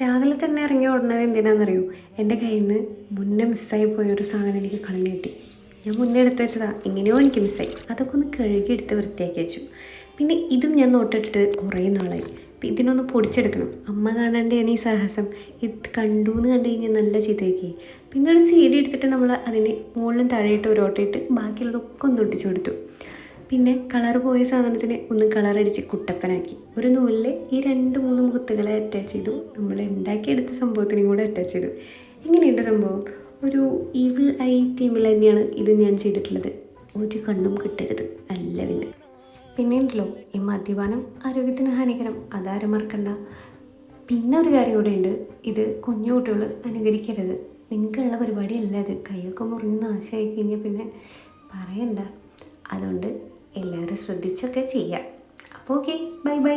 രാവിലെ തന്നെ ഇറങ്ങി ഓടുന്നത് എന്തിനാണെന്നറിയോ? എൻ്റെ കയ്യിൽ നിന്ന് മുന്നേ മിസ്സായി പോയൊരു സാധനം എനിക്ക് കളഞ്ഞു കിട്ടി. ഞാൻ മുന്നേ എടുത്ത് വെച്ചതാ, എങ്ങനെയോ എനിക്ക് മിസ്സായി. അതൊക്കെ ഒന്ന് കഴുകി എടുത്ത് വൃത്തിയാക്കി വെച്ചു. പിന്നെ ഇതും ഞാൻ നോട്ടിട്ടിട്ട് കുറേ നാളായി. അപ്പം ഇതിനൊന്ന് പൊടിച്ചെടുക്കണം. അമ്മ കാണാണ്ടാണ് ഈ സാഹസം. ഇത് കണ്ടു കഴിഞ്ഞാൽ നല്ല ചീത്തയാക്കി. പിന്നെ ഒരു CD എടുത്തിട്ട് നമ്മൾ അതിന് മുകളിലും താഴെയിട്ട് ഒരു ഓട്ടയിട്ട് ബാക്കിയുള്ളതൊക്കെ ഒന്ന് ഒട്ടിച്ചു കൊടുത്തു. പിന്നെ കളർ പോയ സാധനത്തിന് ഒന്ന് കളറടിച്ച് കുട്ടപ്പനാക്കി. ഒരു നൂലിൽ ഈ 2-3 മുത്തുകളെ അറ്റാച്ച് ചെയ്തു. നമ്മൾ ഉണ്ടാക്കിയെടുത്ത സംഭവത്തിനും കൂടെ അറ്റാച്ച് ചെയ്തു. എങ്ങനെയുണ്ട് സംഭവം? ഒരു ഈവിൾ ഐ തീമിൽ തന്നെയാണ് ഇത് ഞാൻ ചെയ്തിട്ടുള്ളത്. ഒരു കണ്ണും കിട്ടരുത്, അല്ല പിന്നെ ഉണ്ടല്ലോ, ഈ മദ്യപാനം ആരോഗ്യത്തിന് ഹാനികരം, അതാരും മറക്കണ്ട. പിന്നെ ഒരു കാര്യം കൂടെ ഉണ്ട്, ഇത് കുഞ്ഞു കുട്ടികൾ അനുകരിക്കരുത്. നിങ്ങൾക്കുള്ള പരിപാടിയല്ല ഇത്. കൈയൊക്കെ മുറിഞ്ഞ് നാശമായി കഴിഞ്ഞാൽ പിന്നെ പറയണ്ട. അതുകൊണ്ട് എല്ലാവരും ശ്രദ്ധിച്ചൊക്കെ ചെയ്യാം. അപ്പോൾ ഓക്കെ, ബൈ ബൈ.